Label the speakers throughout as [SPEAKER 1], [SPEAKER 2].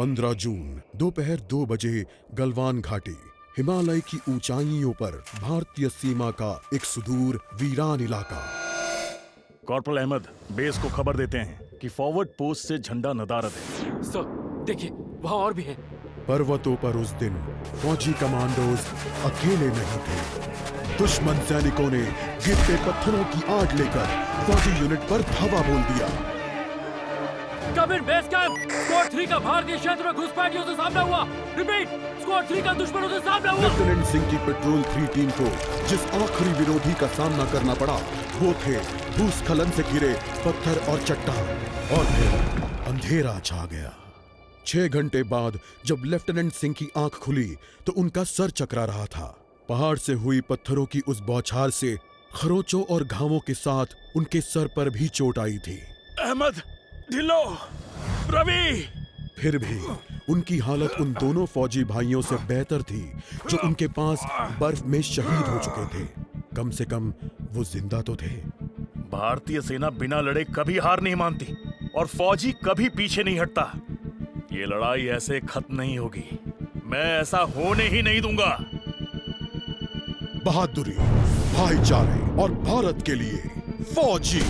[SPEAKER 1] 15 जून दोपहर 2 बजे गलवान घाटी, हिमालय की ऊंचाइयों पर भारतीय सीमा का एक सुदूर वीरान इलाका।
[SPEAKER 2] कॉर्पोरल अहमद, बेस को खबर देते हैं कि फॉरवर्ड पोस्ट से झंडा नदारद है।
[SPEAKER 3] सर, देखिए वहाँ और भी हैं।
[SPEAKER 1] पर्वतों पर उस दिन फौजी कमांडोज अकेले नहीं थे। दुश्मन सैनिकों ने गिरते पत्थरों की आड़ लेकर फौजी यूनिट पर धावा बोल दिया।
[SPEAKER 3] कम इन बेस कैंप, स्क्वाड 3 का भारतीय क्षेत्र में घुसपैठियों से सामना हुआ। रिपीट, स्क्वाड 3 का दुश्मनों से सामना हुआ।
[SPEAKER 1] लेफ्टिनेंट सिंह की पेट्रोल 3 टीम को जिस आखिरी विरोधी का सामना करना पड़ा वो थे भूस्खलन से घिरे पत्थर और चट्टान। और फिर अंधेरा छा गया। 6 घंटे बाद जब लेफ्टिनेंट सिंह की आंख खुली तो उनका सर चकरा रहा था। पहाड़ से हुई पत्थरों की उस बौछार से खरोचों और घावों के साथ उनके सर पर भी चोट आई थी।
[SPEAKER 2] अहमद, ढिल्लो, रवि।
[SPEAKER 1] फिर भी उनकी हालत उन दोनों फौजी भाइयों से बेहतर थी जो उनके पास बर्फ में शहीद हो चुके थे। कम से कम वो जिंदा तो थे।
[SPEAKER 2] भारतीय सेना बिना लड़े कभी हार नहीं मानती और फौजी कभी पीछे नहीं हटता। ये लड़ाई ऐसे खत्म नहीं होगी। मैं ऐसा होने ही नहीं दूंगा।
[SPEAKER 1] बहादुरी, भाईचारे और भारत के लिए फौजी।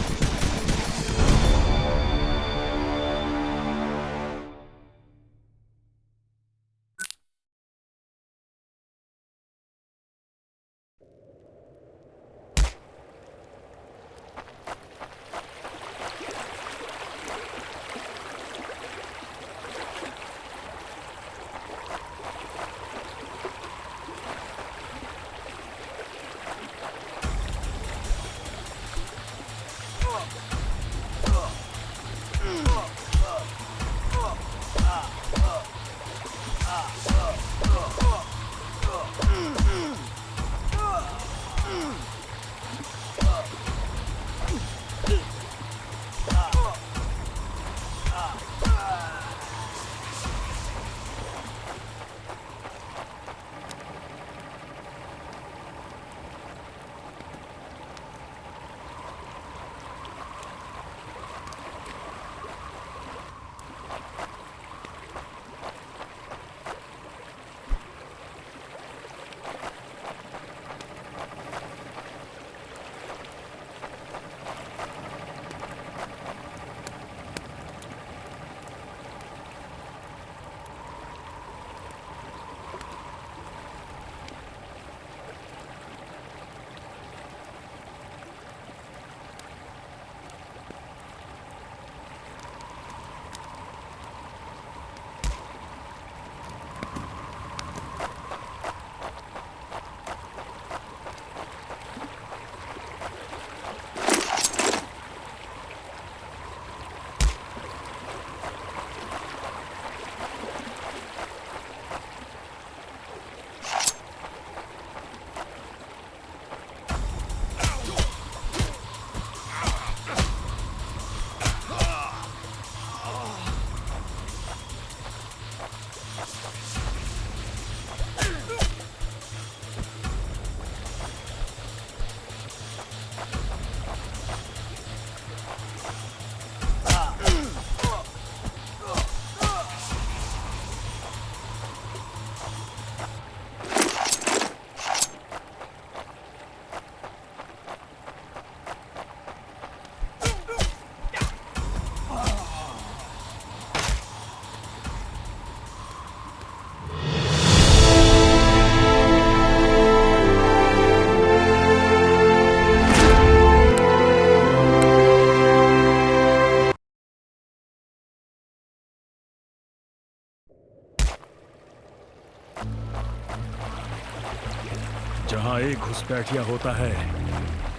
[SPEAKER 2] जहां एक घुसपैठिया होता है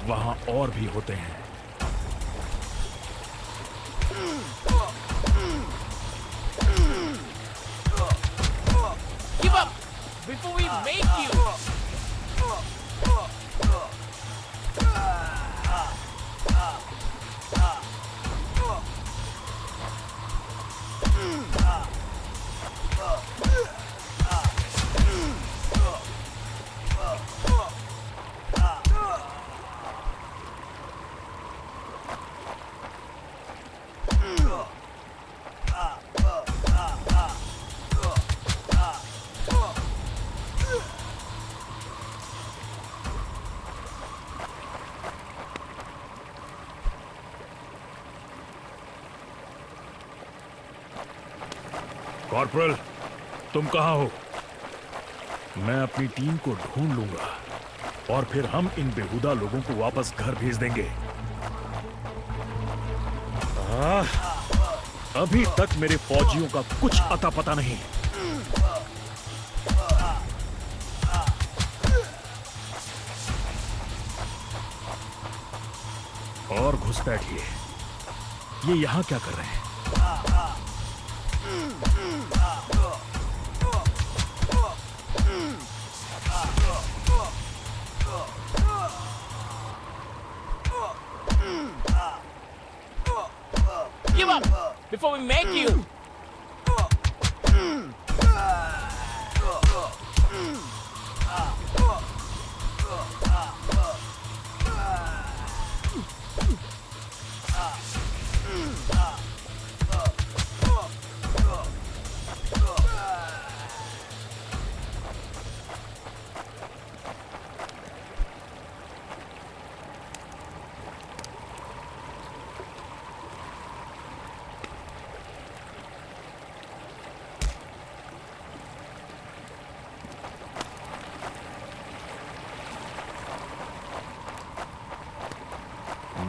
[SPEAKER 2] वहां और भी होते हैं।
[SPEAKER 3] Give up before we make you.
[SPEAKER 2] Corporal, तुम कहाँ हो? मैं अपनी टीम को ढूंढ लूंगा और फिर हम इन बेहुदा लोगों को वापस घर भेज देंगे। अभी तक मेरे फौजियों का कुछ अता पता नहीं। और घुसपैठिए, ये यहां क्या कर रहे हैं?
[SPEAKER 4] Give up before we make you.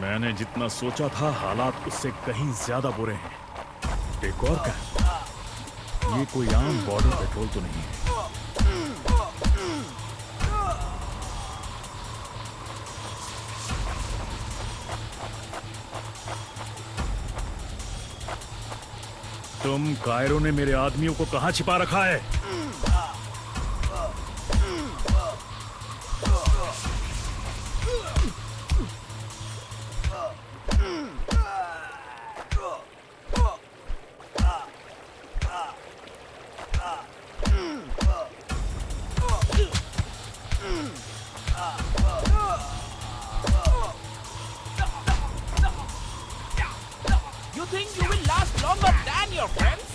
[SPEAKER 2] मैंने जितना सोचा था हालात उससे कहीं ज्यादा बुरे हैं। एक और क्या? ये कोई आम बॉर्डर पेट्रोल तो नहीं है। तुम कायरो ने मेरे आदमियों को कहां छिपा रखा है?
[SPEAKER 4] You think you will last longer than your friends?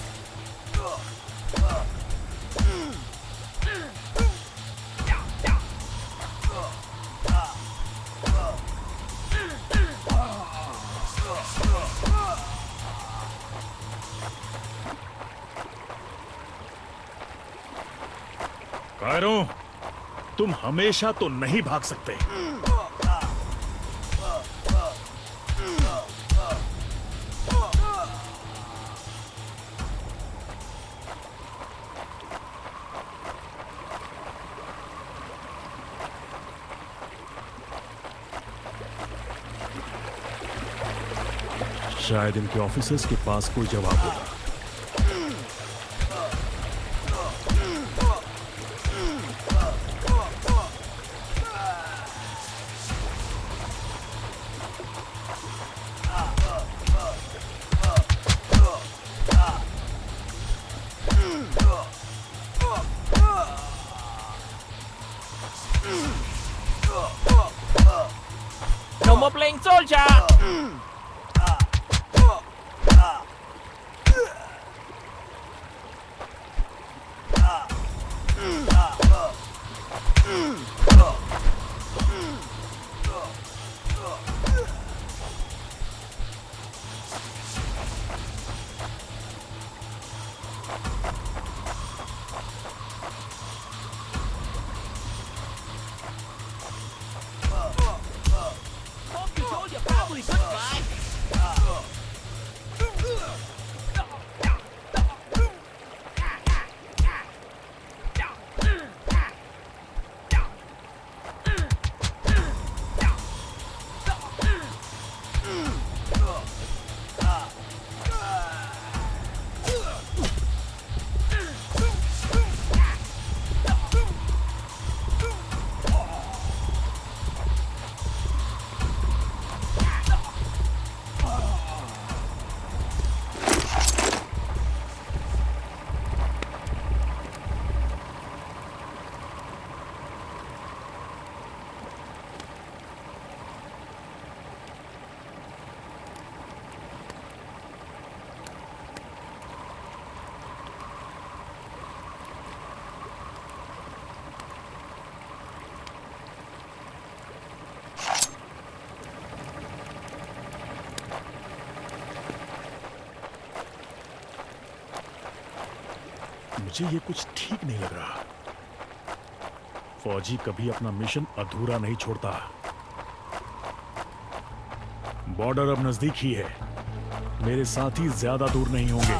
[SPEAKER 2] Cairo, तुम हमेशा तो नहीं भाग सकते। शायद इनके ऑफिसर्स के पास कोई जवाब होगा।
[SPEAKER 4] No more playing soldier. Hope you told your family goodbye.
[SPEAKER 2] मुझे ये कुछ ठीक नहीं लग रहा। फौजी कभी अपना मिशन अधूरा नहीं छोड़ता। बॉर्डर अब नजदीक ही है, मेरे साथी ज्यादा दूर नहीं होंगे।